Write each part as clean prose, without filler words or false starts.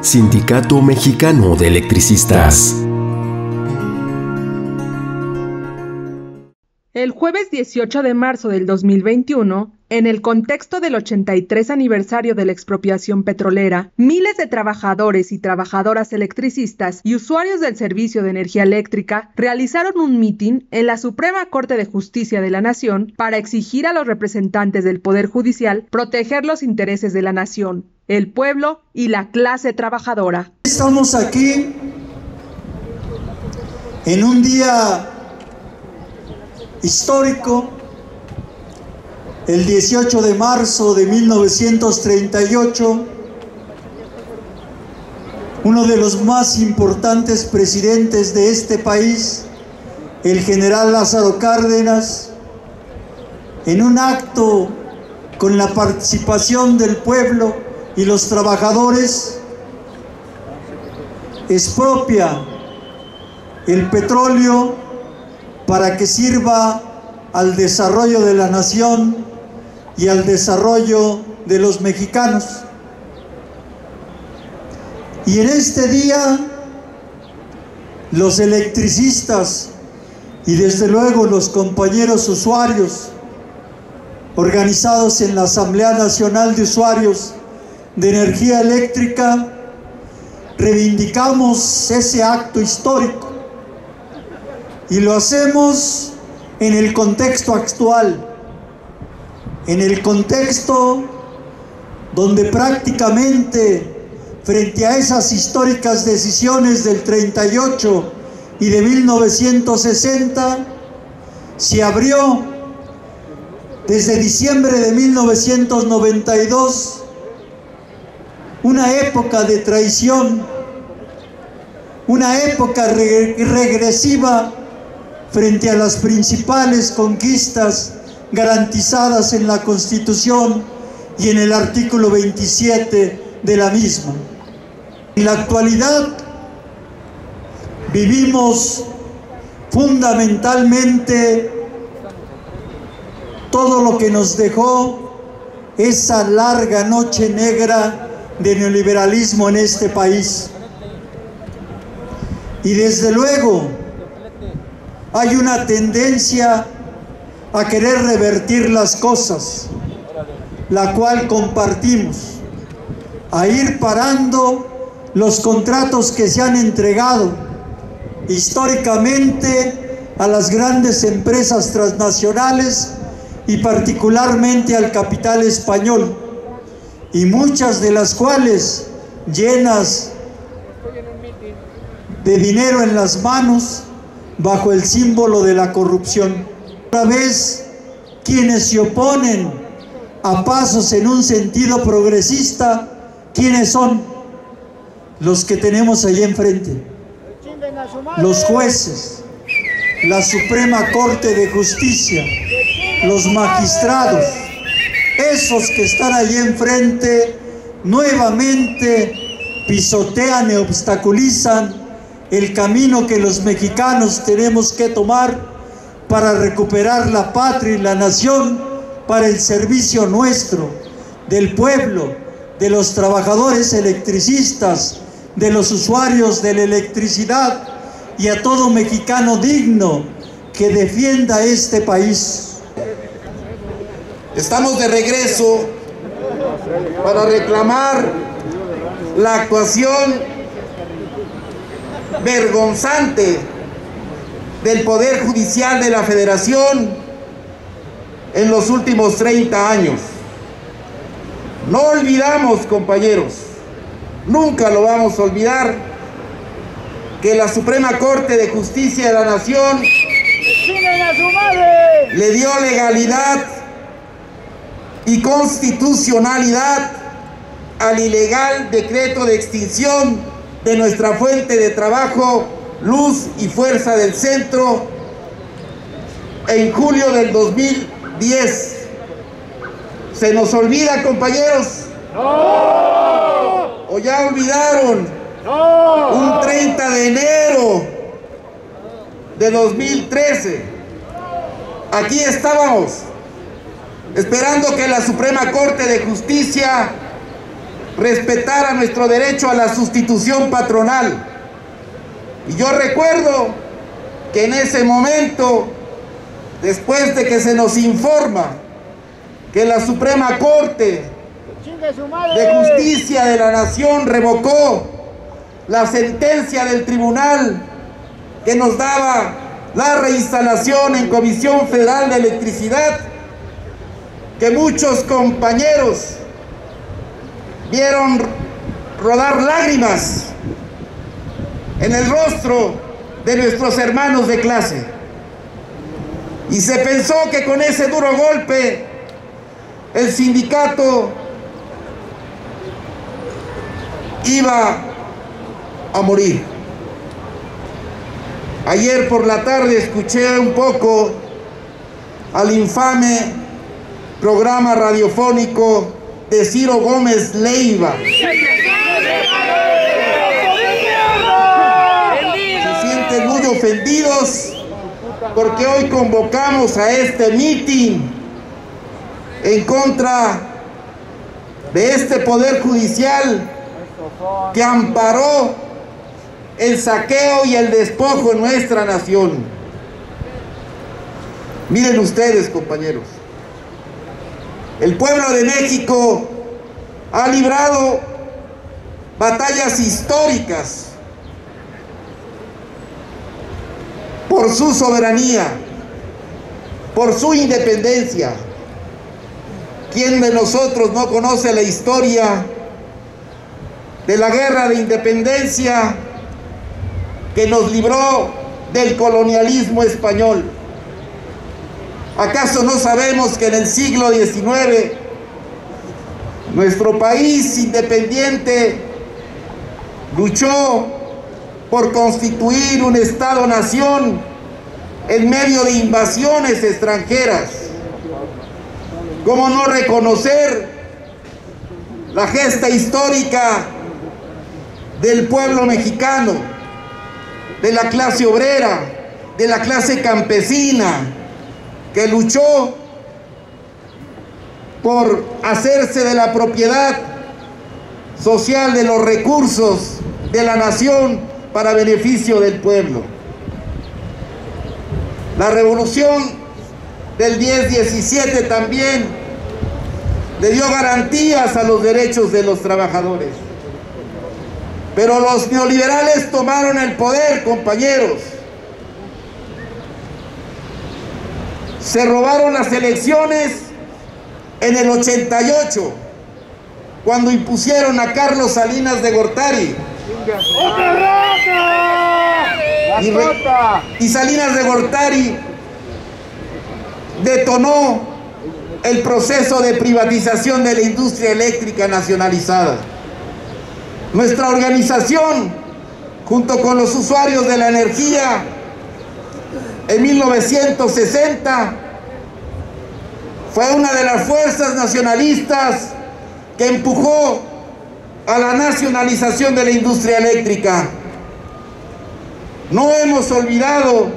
Sindicato Mexicano de Electricistas. El jueves 18 de marzo del 2021, en el contexto del 83 aniversario de la expropiación petrolera, miles de trabajadores y trabajadoras electricistas y usuarios del servicio de energía eléctrica realizaron un mitin en la Suprema Corte de Justicia de la Nación para exigir a los representantes del Poder Judicial proteger los intereses de la nación, el pueblo y la clase trabajadora. Estamos aquí en un día histórico, el 18 de marzo de 1938, uno de los más importantes presidentes de este país, el general Lázaro Cárdenas, en un acto con la participación del pueblo y los trabajadores, expropia el petróleo para que sirva al desarrollo de la nación y al desarrollo de los mexicanos. Y en este día, los electricistas y desde luego los compañeros usuarios, organizados en la Asamblea Nacional de Usuarios de Energía Eléctrica, reivindicamos ese acto histórico. Y lo hacemos en el contexto actual, en el contexto donde prácticamente frente a esas históricas decisiones del 38 y de 1960, se abrió desde diciembre de 1992 una época de traición, una época regresiva frente a las principales conquistas garantizadas en la Constitución y en el artículo 27 de la misma. En la actualidad vivimos fundamentalmente todo lo que nos dejó esa larga noche negra de neoliberalismo en este país. Y desde luego hay una tendencia a querer revertir las cosas, la cual compartimos, a ir parando los contratos que se han entregado históricamente a las grandes empresas transnacionales y particularmente al capital español, y muchas de las cuales llenas de dinero en las manos bajo el símbolo de la corrupción. Otra vez, quienes se oponen a pasos en un sentido progresista, ¿quiénes son? Los que tenemos allí enfrente, los jueces, la Suprema Corte de Justicia, los magistrados, esos que están allí enfrente, nuevamente pisotean y obstaculizan el camino que los mexicanos tenemos que tomar para recuperar la patria y la nación, para el servicio nuestro, del pueblo, de los trabajadores electricistas, de los usuarios de la electricidad y a todo mexicano digno que defienda este país. Estamos de regreso para reclamar la actuación vergonzante del Poder Judicial de la Federación en los últimos 30 años. No olvidamos, compañeros, nunca lo vamos a olvidar, que la Suprema Corte de Justicia de la Nación le dio legalidad y constitucionalidad al ilegal decreto de extinción de nuestra fuente de trabajo, luz y fuerza del centro, en julio del 2010. ¿Se nos olvida, compañeros? ¡No! ¿O ya olvidaron? ¡No! Un 30 de enero de 2013, aquí estábamos, esperando que la Suprema Corte de Justicia respetara nuestro derecho a la sustitución patronal. Y yo recuerdo que en ese momento, después de que se nos informa que la Suprema Corte de Justicia de la Nación revocó la sentencia del tribunal que nos daba la reinstalación en Comisión Federal de Electricidad, que muchos compañeros vieron rodar lágrimas en el rostro de nuestros hermanos de clase. Y se pensó que con ese duro golpe el sindicato iba a morir. Ayer por la tarde escuché un poco al infame programa radiofónico de Ciro Gómez Leiva. Se sienten muy ofendidos porque hoy convocamos a este mitin en contra de este poder judicial que amparó el saqueo y el despojo en nuestra nación. Miren ustedes, compañeros, el pueblo de México ha librado batallas históricas por su soberanía, por su independencia. ¿Quién de nosotros no conoce la historia de la guerra de independencia que nos libró del colonialismo español? ¿Acaso no sabemos que en el siglo XIX nuestro país independiente luchó por constituir un Estado-nación en medio de invasiones extranjeras? ¿Cómo no reconocer la gesta histórica del pueblo mexicano, de la clase obrera, de la clase campesina, que luchó por hacerse de la propiedad social de los recursos de la nación para beneficio del pueblo? La revolución del 10-17 también le dio garantías a los derechos de los trabajadores. Pero los neoliberales tomaron el poder, compañeros. Se robaron las elecciones en el 88, cuando impusieron a Carlos Salinas de Gortari. Y Salinas de Gortari detonó el proceso de privatización de la industria eléctrica nacionalizada. Nuestra organización, junto con los usuarios de la energía, en 1960 fue una de las fuerzas nacionalistas que empujó a la nacionalización de la industria eléctrica. No hemos olvidado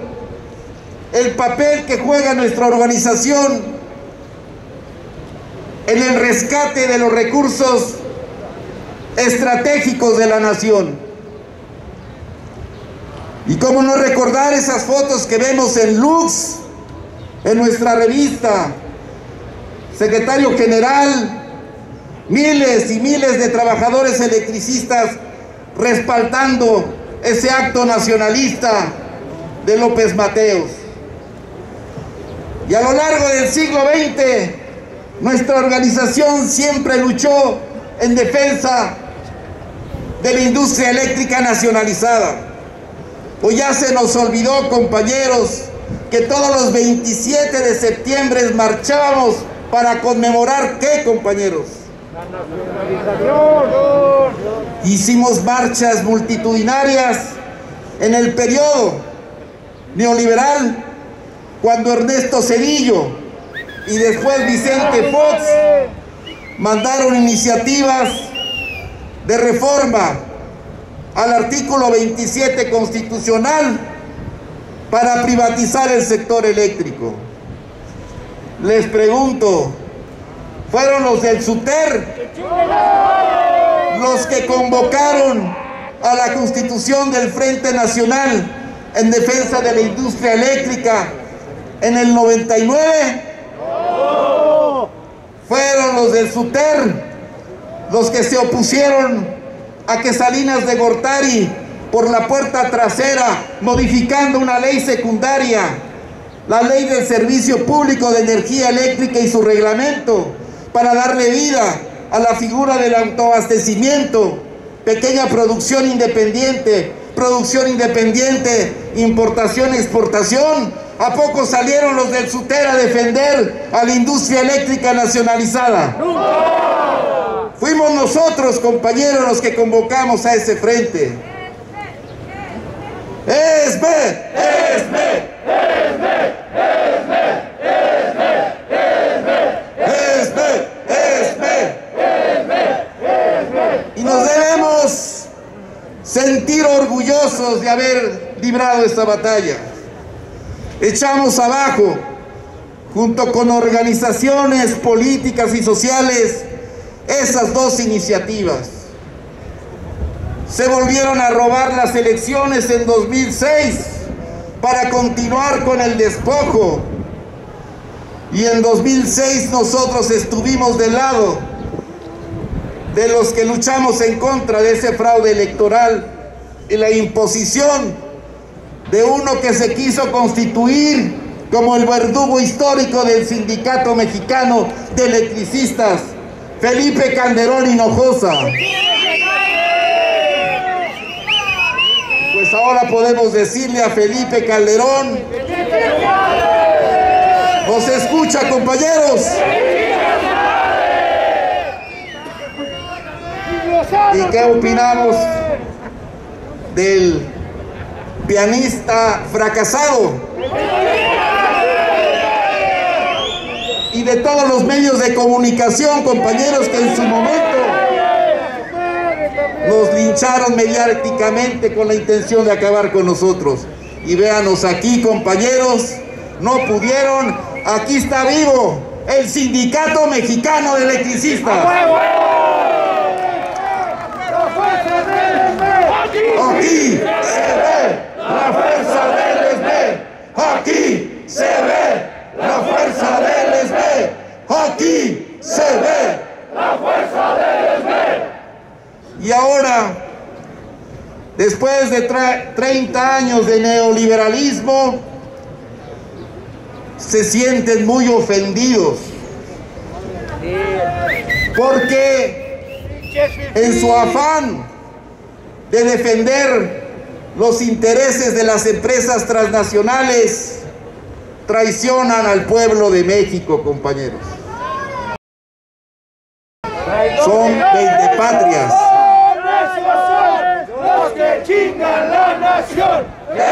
el papel que juega nuestra organización en el rescate de los recursos estratégicos de la nación. Y cómo no recordar esas fotos que vemos en Lux, en nuestra revista, secretario general, miles y miles de trabajadores electricistas respaldando ese acto nacionalista de López Mateos. Y a lo largo del siglo XX, nuestra organización siempre luchó en defensa de la industria eléctrica nacionalizada. Pues ya se nos olvidó, compañeros, que todos los 27 de septiembre marchábamos para conmemorar ¿qué, compañeros? La nacionalización. Hicimos marchas multitudinarias en el periodo neoliberal, cuando Ernesto Zedillo y después Vicente Fox mandaron iniciativas de reforma al artículo 27 constitucional para privatizar el sector eléctrico. Les pregunto, ¿fueron los del SUTER los que convocaron a la constitución del Frente Nacional en defensa de la industria eléctrica en el 99? Fueron los del SUTER, los que se opusieron a que Salinas de Gortari, por la puerta trasera, modificando una ley secundaria, la ley del Servicio Público de Energía Eléctrica y su reglamento, para darle vida a la figura del autoabastecimiento, pequeña producción independiente, importación, exportación. ¿A poco salieron los del SUTER a defender a la industria eléctrica nacionalizada? ¡No! Fuimos nosotros, compañeros, los que convocamos a ese frente. Y nos debemos sentir orgullosos de haber librado esta batalla. Echamos abajo, junto con organizaciones políticas y sociales, esas dos iniciativas. Se volvieron a robar las elecciones en 2006 para continuar con el despojo. Y en 2006 nosotros estuvimos del lado de los que luchamos en contra de ese fraude electoral y la imposición de uno que se quiso constituir como el verdugo histórico del Sindicato Mexicano de Electricistas, Felipe Calderón Hinojosa. Pues ahora podemos decirle a Felipe Calderón: ¿nos escucha, compañeros? ¿Y qué opinamos del pianista fracasado? Y de todos los medios de comunicación, compañeros, que en su momento nos lincharon mediáticamente con la intención de acabar con nosotros. Y véanos aquí, compañeros, no pudieron. Aquí está vivo el Sindicato Mexicano de Electricistas. Aquí se ve la fuerza del ESB. Aquí se ve la fuerza del ESB. Aquí se ve la fuerza del ESB. Y ahora, después de 30 años de neoliberalismo, se sienten muy ofendidos, porque en su afán de defender los intereses de las empresas transnacionales, traicionan al pueblo de México, compañeros. Son vendepatrias. Los que chingan la nación.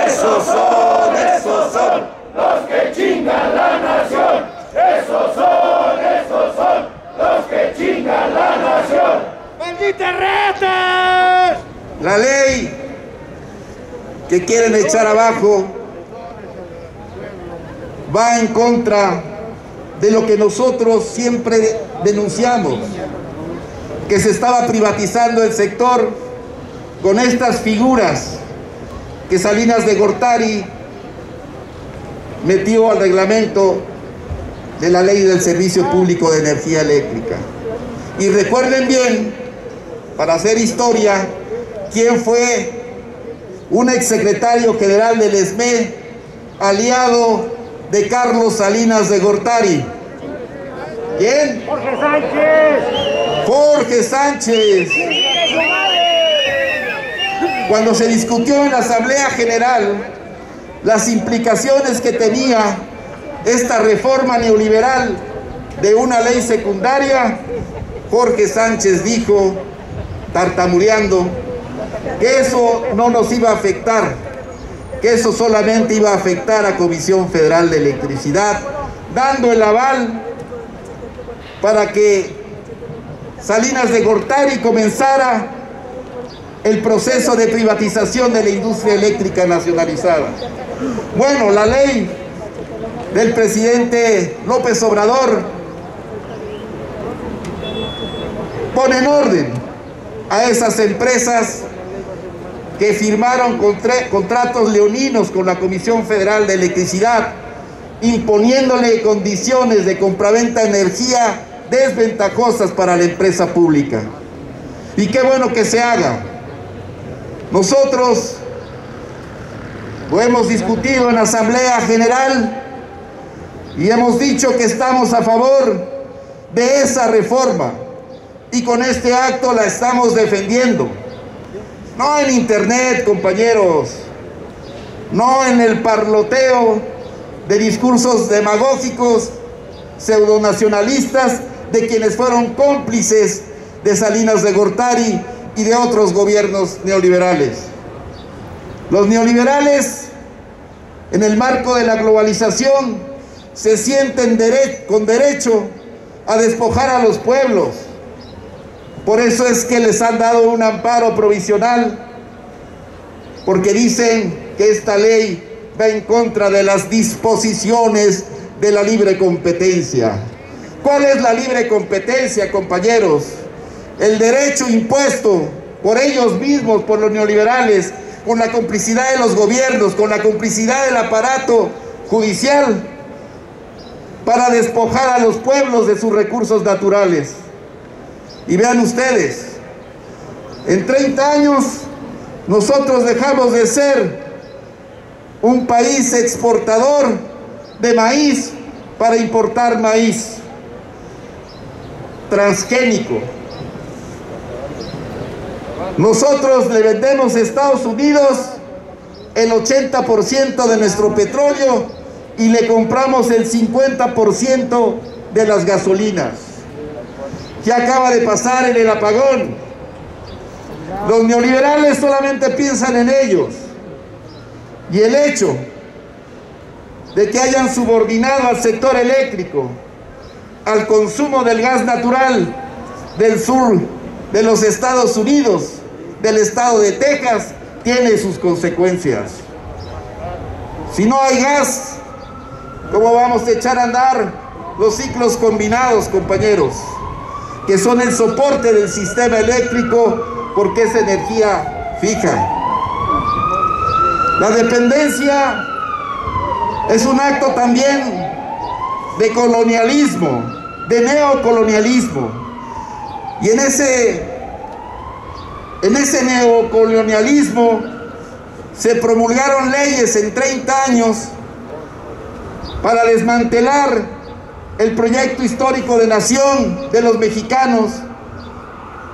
Esos son los que chingan la nación. Esos son los que chingan la nación. ¡Malditas ratas! La ley que quieren echar abajo va en contra de lo que nosotros siempre denunciamos, que se estaba privatizando el sector con estas figuras que Salinas de Gortari metió al reglamento de la ley del Servicio Público de Energía Eléctrica. Y recuerden bien, para hacer historia, quién fue un exsecretario general del ESME, aliado de Carlos Salinas de Gortari. ¿Quién? Jorge Sánchez. Jorge Sánchez. Cuando se discutió en la Asamblea General las implicaciones que tenía esta reforma neoliberal de una ley secundaria, Jorge Sánchez dijo, tartamudeando, que eso no nos iba a afectar, que eso solamente iba a afectar a Comisión Federal de Electricidad, dando el aval para que Salinas de Gortari comenzara el proceso de privatización de la industria eléctrica nacionalizada. Bueno, la ley del presidente López Obrador pone en orden a esas empresas que firmaron contratos leoninos con la Comisión Federal de Electricidad, imponiéndole condiciones de compraventa de energía desventajosas para la empresa pública. Y qué bueno que se haga. Nosotros lo hemos discutido en Asamblea General y hemos dicho que estamos a favor de esa reforma, y con este acto la estamos defendiendo. No en internet, compañeros, no en el parloteo de discursos demagógicos, pseudonacionalistas, de quienes fueron cómplices de Salinas de Gortari y de otros gobiernos neoliberales. Los neoliberales, en el marco de la globalización, se sienten con derecho a despojar a los pueblos. Por eso es que les han dado un amparo provisional, porque dicen que esta ley va en contra de las disposiciones de la libre competencia. ¿Cuál es la libre competencia, compañeros? El derecho impuesto por ellos mismos, por los neoliberales, con la complicidad de los gobiernos, con la complicidad del aparato judicial, para despojar a los pueblos de sus recursos naturales. Y vean ustedes, en 30 años nosotros dejamos de ser un país exportador de maíz para importar maíz transgénico. Nosotros le vendemos a Estados Unidos el 80% de nuestro petróleo y le compramos el 50% de las gasolinas. ¿Qué acaba de pasar en el apagón? Los neoliberales solamente piensan en ellos, y el hecho de que hayan subordinado al sector eléctrico al consumo del gas natural del sur de los Estados Unidos, del estado de Texas, tiene sus consecuencias. Si no hay gas, ¿cómo vamos a echar a andar los ciclos combinados, compañeros? Que son el soporte del sistema eléctrico, porque es energía fija. La dependencia es un acto también de colonialismo, de neocolonialismo. Y en ese neocolonialismo se promulgaron leyes en 30 años para desmantelar el proyecto histórico de nación de los mexicanos,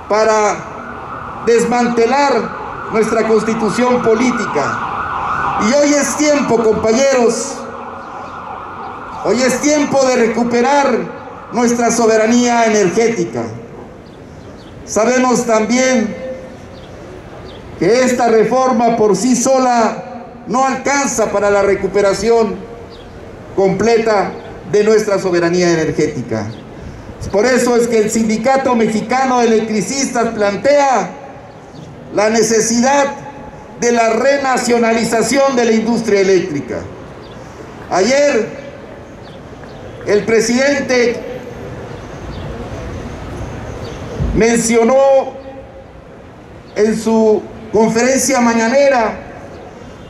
para desmantelar nuestra constitución política. Y hoy es tiempo, compañeros, hoy es tiempo de recuperar nuestra soberanía energética. Sabemos también que esta reforma por sí sola no alcanza para la recuperación completa de nuestra soberanía energética. Por eso es que el Sindicato Mexicano de Electricistas plantea la necesidad de la renacionalización de la industria eléctrica. Ayer el presidente mencionó en su conferencia mañanera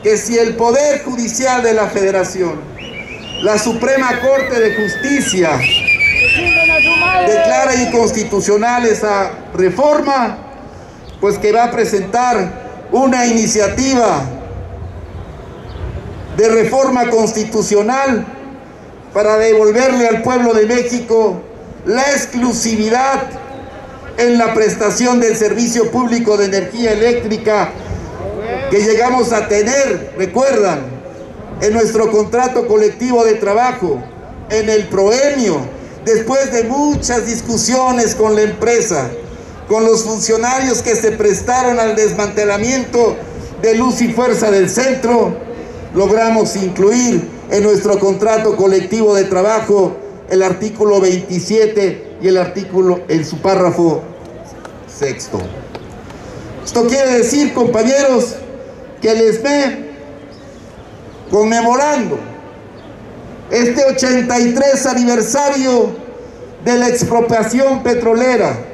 que si el Poder Judicial de la Federación, la Suprema Corte de Justicia, declara inconstitucional esa reforma, pues que va a presentar una iniciativa de reforma constitucional para devolverle al pueblo de México la exclusividad en la prestación del servicio público de energía eléctrica que llegamos a tener, recuerdan, en nuestro contrato colectivo de trabajo, en el proemio, después de muchas discusiones con la empresa, con los funcionarios que se prestaron al desmantelamiento de Luz y Fuerza del Centro, logramos incluir en nuestro contrato colectivo de trabajo el artículo 27 y el artículo en su párrafo sexto. Esto quiere decir, compañeros, que el SME, conmemorando este 83 aniversario de la expropiación petrolera,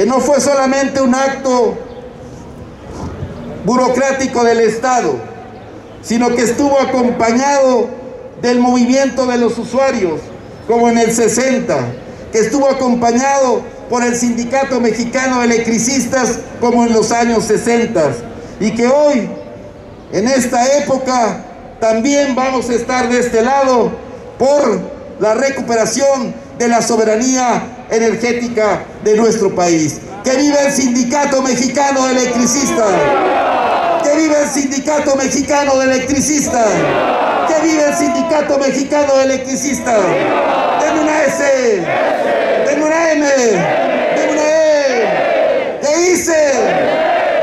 que no fue solamente un acto burocrático del Estado, sino que estuvo acompañado del movimiento de los usuarios, como en el 60, que estuvo acompañado por el Sindicato Mexicano de Electricistas, como en los años 60, y que hoy, en esta época, también vamos a estar de este lado por la recuperación de la soberanía energética de nuestro país. ¡Que viva el Sindicato Mexicano de Electricistas! ¡Que viva el Sindicato Mexicano de Electricistas! ¡Que viva el Sindicato Mexicano de Electricistas! ¡Denme una S! ¡Denme una M! ¡Denme una E! ¿Qué hice?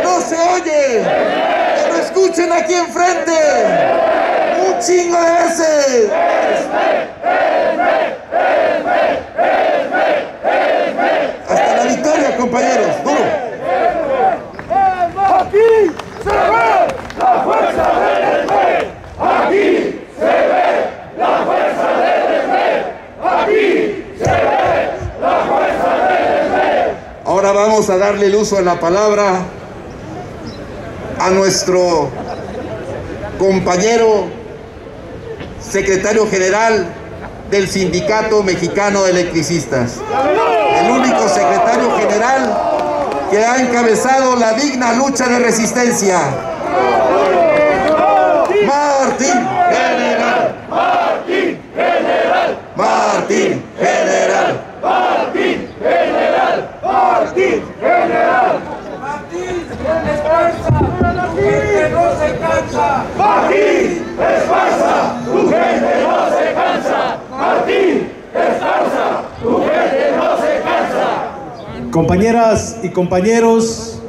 ¡No se oye! ¡Que lo escuchen aquí enfrente! ¡Un chingo de veces! ¡Hasta la victoria, compañeros! ¡Duro! Aquí se ve la fuerza del rey. Aquí se ve la fuerza del rey. Aquí se ve la fuerza del rey. Ahora vamos a darle el uso de la palabra a nuestro compañero secretario general del Sindicato Mexicano de Electricistas, el único secretario general que ha encabezado la digna lucha de resistencia. Martín General. Martín General. Martín General. Martín General. Martín General. Martín es fuerza, tu gente no se cansa. Martín es fuerza, tu gente no se cansa. Martín es fuerza, tu gente no se cansa. Compañeras y compañeros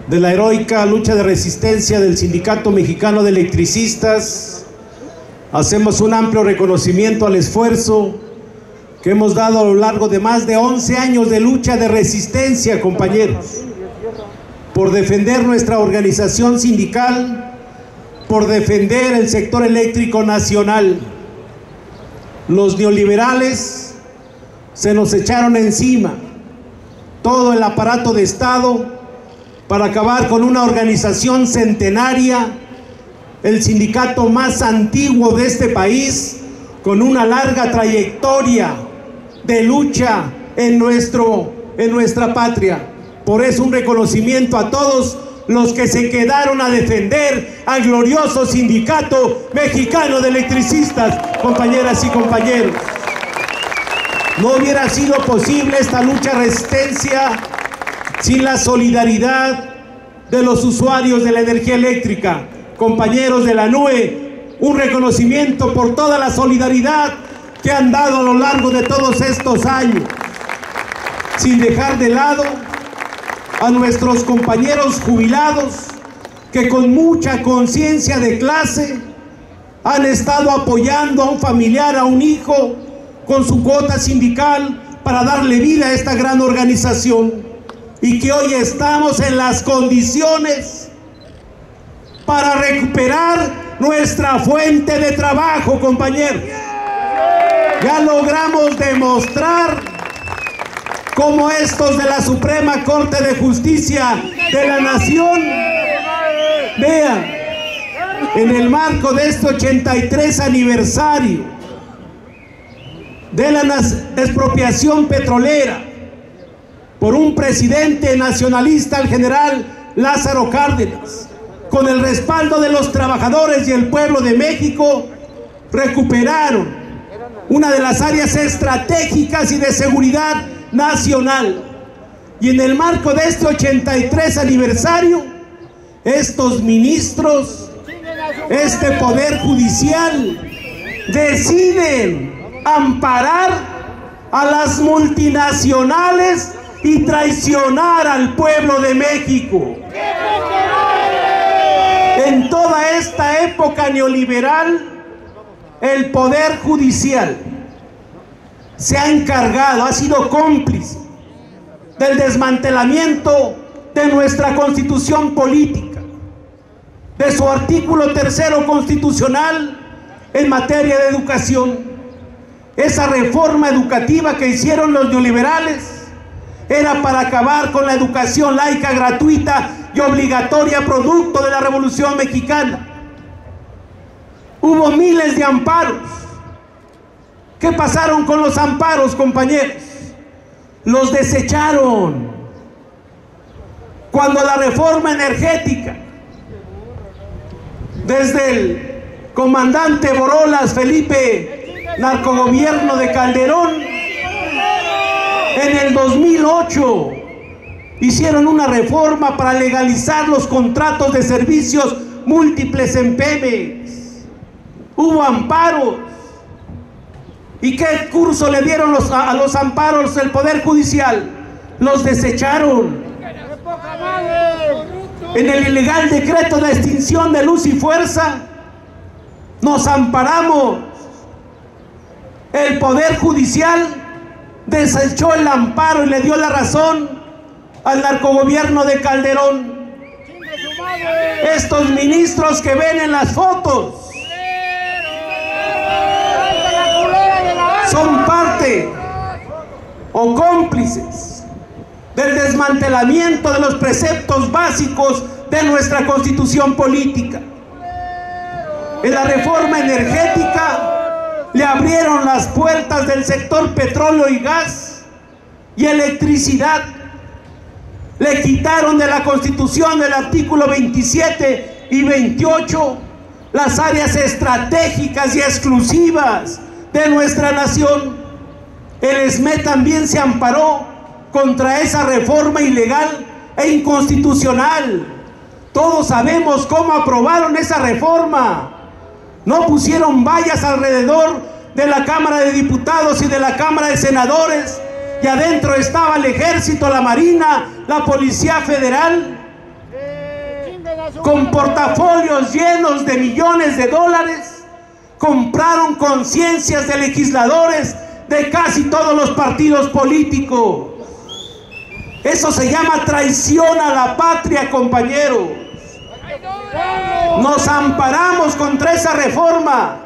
de la heroica lucha de resistencia del Sindicato Mexicano de Electricistas, hacemos un amplio reconocimiento al esfuerzo que hemos dado a lo largo de más de 11 años de lucha de resistencia, compañeros, por defender nuestra organización sindical, por defender el sector eléctrico nacional. Los neoliberales se nos echaron encima todo el aparato de Estado para acabar con una organización centenaria, el sindicato más antiguo de este país, con una larga trayectoria de lucha en nuestra patria. Por eso un reconocimiento a todos los que se quedaron a defender al glorioso Sindicato Mexicano de Electricistas, compañeras y compañeros. No hubiera sido posible esta lucha de resistencia sin la solidaridad de los usuarios de la energía eléctrica. Compañeros de la NUE, un reconocimiento por toda la solidaridad que han dado a lo largo de todos estos años, sin dejar de lado a nuestros compañeros jubilados que con mucha conciencia de clase han estado apoyando a un familiar, a un hijo, con su cuota sindical para darle vida a esta gran organización, y que hoy estamos en las condiciones para recuperar nuestra fuente de trabajo, compañeros. Ya logramos demostrar cómo estos de la Suprema Corte de Justicia de la Nación, vean, en el marco de este 83 aniversario de la expropiación petrolera por un presidente nacionalista, el general Lázaro Cárdenas, con el respaldo de los trabajadores y el pueblo de México, recuperaron una de las áreas estratégicas y de seguridad nacional. Y en el marco de este 83 aniversario, estos ministros, este poder judicial, deciden amparar a las multinacionales y traicionar al pueblo de México. En toda esta época neoliberal, el poder judicial se ha encargado, ha sido cómplice del desmantelamiento de nuestra constitución política, de su artículo 3º constitucional en materia de educación. Esa reforma educativa que hicieron los neoliberales era para acabar con la educación laica, gratuita y obligatoria, producto de la Revolución Mexicana. Hubo miles de amparos. ¿Qué pasaron con los amparos, compañeros? Los desecharon. Cuando la reforma energética, desde el comandante Borolas, Felipe, narcogobierno de Calderón, en el 2008 hicieron una reforma para legalizar los contratos de servicios múltiples en Pemex. Hubo amparos. ¿Y qué curso le dieron a los amparos el Poder Judicial? Los desecharon. En el ilegal decreto de extinción de luz y fuerza nos amparamos. El Poder Judicial desechó el amparo y le dio la razón al narcogobierno de Calderón. Estos ministros que ven en las fotos son parte o cómplices del desmantelamiento de los preceptos básicos de nuestra Constitución política. En la reforma energética le abrieron las puertas del sector petróleo y gas y electricidad. Le quitaron de la Constitución del artículo 27 y 28 las áreas estratégicas y exclusivas de nuestra nación. El SME también se amparó contra esa reforma ilegal e inconstitucional. Todos sabemos cómo aprobaron esa reforma. No pusieron vallas alrededor de la Cámara de Diputados y de la Cámara de Senadores, y adentro estaba el Ejército, la Marina, la Policía Federal, con portafolios llenos de millones de dólares. Compraron conciencias de legisladores de casi todos los partidos políticos. Eso se llama traición a la patria, compañeros. Nos amparamos contra esa reforma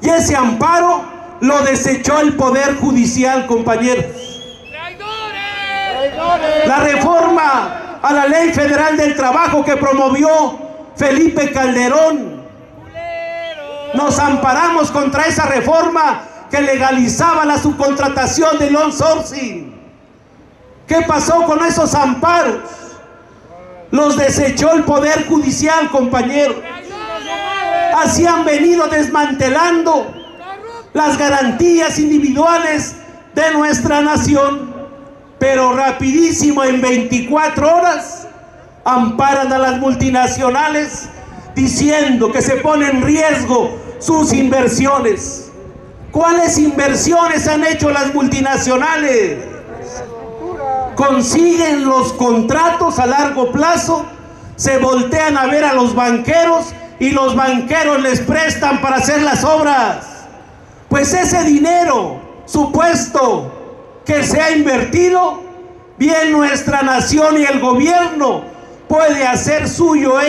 y ese amparo lo desechó el Poder Judicial, compañeros. La reforma a la Ley Federal del Trabajo que promovió Felipe Calderón, nos amparamos contra esa reforma que legalizaba la subcontratación del outsourcing. ¿Qué pasó con esos amparos? Los desechó el Poder Judicial, compañeros. Así han venido desmantelando las garantías individuales de nuestra nación. Pero rapidísimo, en 24 horas, amparan a las multinacionales diciendo que se pone en riesgo sus inversiones. ¿Cuáles inversiones han hecho las multinacionales? Consiguen los contratos a largo plazo, se voltean a ver a los banqueros y los banqueros les prestan para hacer las obras. Pues ese dinero supuesto que se ha invertido, bien nuestra nación y el gobierno puede hacer suyo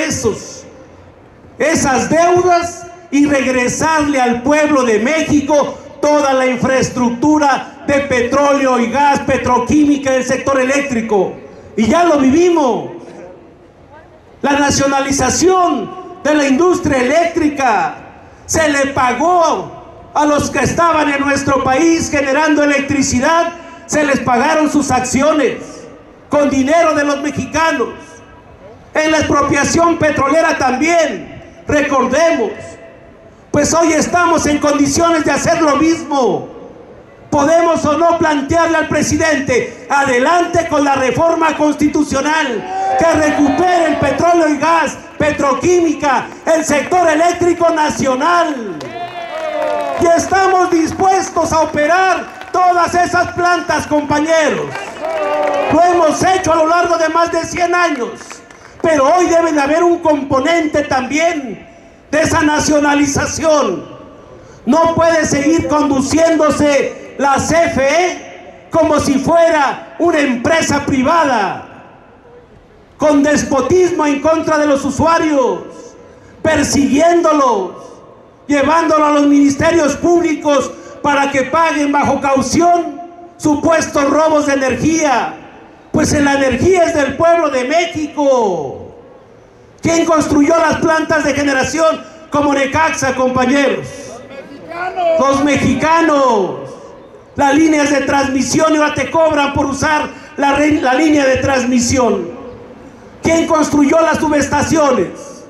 esas deudas y regresarle al pueblo de México toda la infraestructura de petróleo y gas, petroquímica del sector eléctrico. Y ya lo vivimos. La nacionalización de la industria eléctrica, se le pagó a los que estaban en nuestro país generando electricidad, se les pagaron sus acciones con dinero de los mexicanos. En la expropiación petrolera también, recordemos, pues hoy estamos en condiciones de hacer lo mismo. Podemos o no plantearle al presidente, adelante con la reforma constitucional que recupere el petróleo y gas, petroquímica, el sector eléctrico nacional. Y estamos dispuestos a operar todas esas plantas, compañeros. Lo hemos hecho a lo largo de más de 100 años, pero hoy debe de haber un componente también de esa nacionalización. No puede seguir conduciéndose la CFE como si fuera una empresa privada, con despotismo en contra de los usuarios, persiguiéndolos, llevándolos a los ministerios públicos para que paguen bajo caución supuestos robos de energía. Pues la energía es del pueblo de México. ¿Quién construyó las plantas de generación como Necaxa, compañeros? Los mexicanos. Las líneas de transmisión, y ahora te cobran por usar la línea de transmisión. ¿Quién construyó las subestaciones?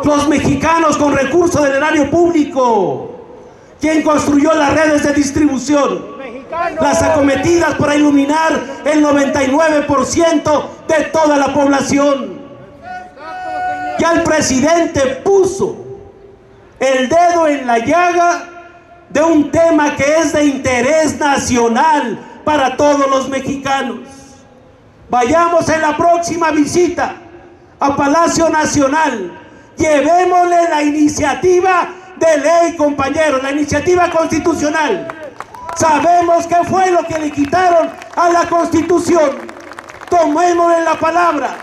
Los mexicanos, con recursos del erario público. ¿Quién construyó las redes de distribución? Las acometidas para iluminar el 99% de toda la población. Ya el presidente puso el dedo en la llaga de un tema que es de interés nacional para todos los mexicanos. Vayamos en la próxima visita a Palacio Nacional, llevémosle la iniciativa de ley, compañeros, la iniciativa constitucional. Sabemos qué fue lo que le quitaron a la Constitución. Tomémosle la palabra,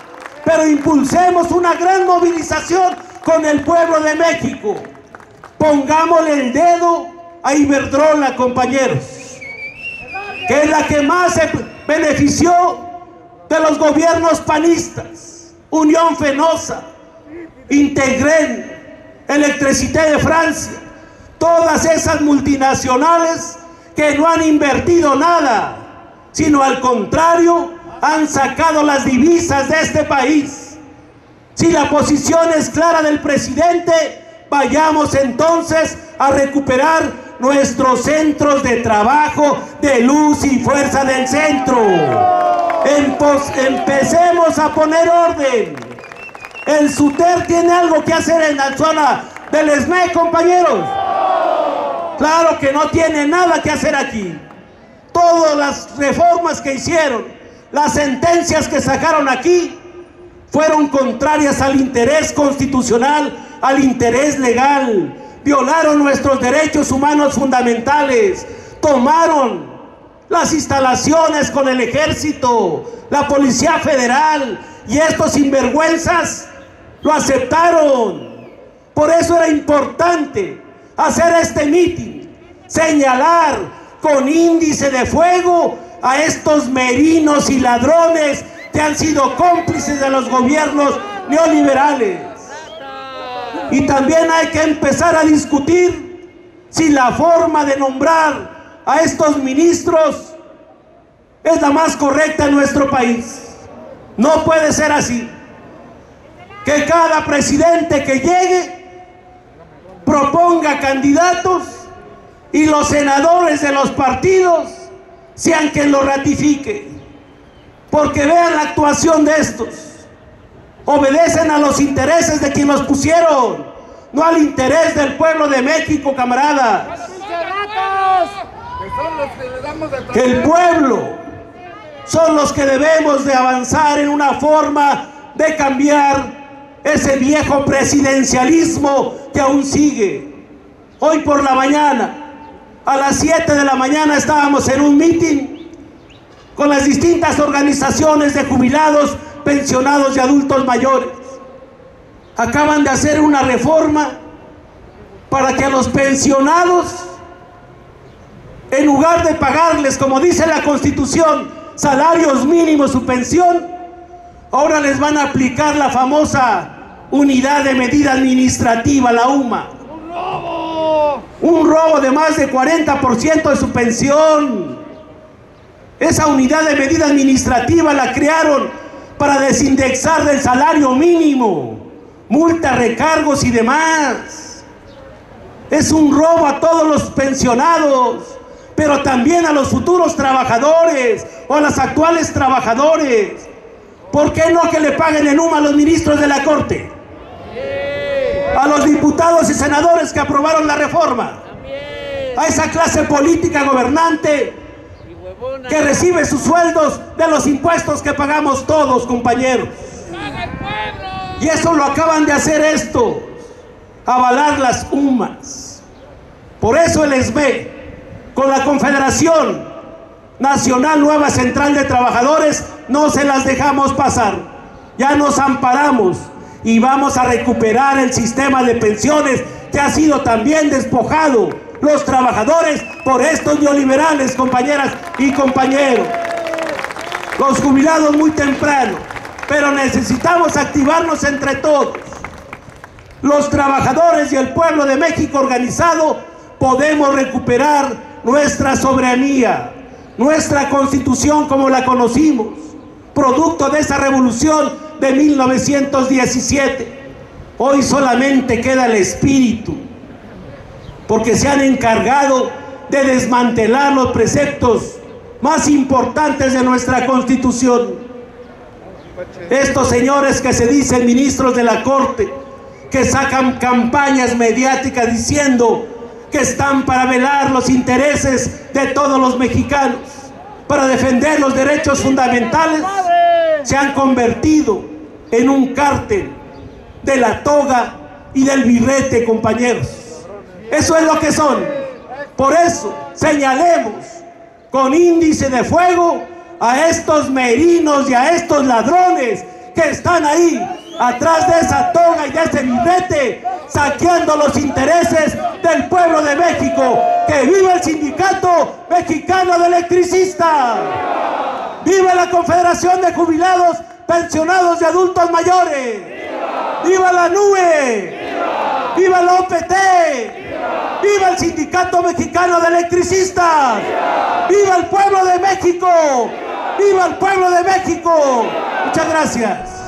pero impulsemos una gran movilización con el pueblo de México. Pongámosle el dedo a Iberdrola, compañeros, que es la que más se benefició de los gobiernos panistas. Unión Fenosa, Integren, Electricité de Francia, todas esas multinacionales que no han invertido nada, sino al contrario, han sacado las divisas de este país. Si la posición es clara del presidente, vayamos entonces a recuperar nuestros centros de trabajo de Luz y Fuerza del Centro. Empecemos a poner orden. El SUTER tiene algo que hacer en la zona del ESME, compañeros. Claro que no tiene nada que hacer aquí. Todas las reformas que hicieron, las sentencias que sacaron aquí, fueron contrarias al interés constitucional, al interés legal. Violaron nuestros derechos humanos fundamentales. Tomaron las instalaciones con el ejército, la Policía Federal, y estos sinvergüenzas lo aceptaron. Por eso era importante hacer este mitin, señalar con índice de fuego a estos merinos y ladrones que han sido cómplices de los gobiernos neoliberales. Y también hay que empezar a discutir si la forma de nombrar a estos ministros es la más correcta en nuestro país. No puede ser así, que cada presidente que llegue proponga candidatos y los senadores de los partidos sean quien lo ratifique. Porque vean la actuación de estos. Obedecen a los intereses de quien los pusieron, no al interés del pueblo de México, camaradas. El pueblo son los que debemos de avanzar en una forma de cambiar ese viejo presidencialismo que aún sigue. Hoy por la mañana, a las 7 de la mañana, estábamos en un mitin con las distintas organizaciones de jubilados, pensionados y adultos mayores. Acaban de hacer una reforma para que a los pensionados, en lugar de pagarles, como dice la Constitución, salarios mínimos, su pensión, ahora les van a aplicar la famosa unidad de medida administrativa, la UMA. Un robo de más de 40% de su pensión. Esa unidad de medida administrativa la crearon para desindexar del salario mínimo, multas, recargos y demás. Es un robo a todos los pensionados, pero también a los futuros trabajadores o a los actuales trabajadores. ¿Por qué no que le paguen en UMA a los ministros de la Corte? A los diputados y senadores que aprobaron la reforma. A esa clase política gobernante que recibe sus sueldos de los impuestos que pagamos todos, compañeros. Y eso lo acaban de hacer estos, avalar las UMAs. Por eso el ESME, con la Confederación Nacional Nueva Central de Trabajadores, no se las dejamos pasar. Ya nos amparamos y vamos a recuperar el sistema de pensiones que ha sido también despojado los trabajadores por estos neoliberales, compañeras y compañeros. los jubilados muy temprano, pero necesitamos activarnos entre todos. Los trabajadores y el pueblo de México organizado podemos recuperar nuestra soberanía, nuestra constitución como la conocimos, producto de esa revolución de 1917. Hoy solamente queda el espíritu, porque se han encargado de desmantelar los preceptos más importantes de nuestra Constitución. Estos señores que se dicen ministros de la Corte, que sacan campañas mediáticas diciendo que están para velar los intereses de todos los mexicanos, para defender los derechos fundamentales, se han convertido en un cártel de la toga y del birrete, compañeros. Eso es lo que son. Por eso señalemos con índice de fuego a estos merinos y a estos ladrones que están ahí atrás de esa toga y de ese birrete, saqueando los intereses del pueblo de México. ¡Que viva el Sindicato Mexicano de Electricistas! ¡Viva la Confederación de Jubilados, Pensionados y Adultos Mayores! ¡Viva la NUE! ¡Viva la OPT! ¡Viva el Sindicato Mexicano de Electricistas! ¡Viva el pueblo de México! ¡Viva el pueblo de México! Muchas gracias.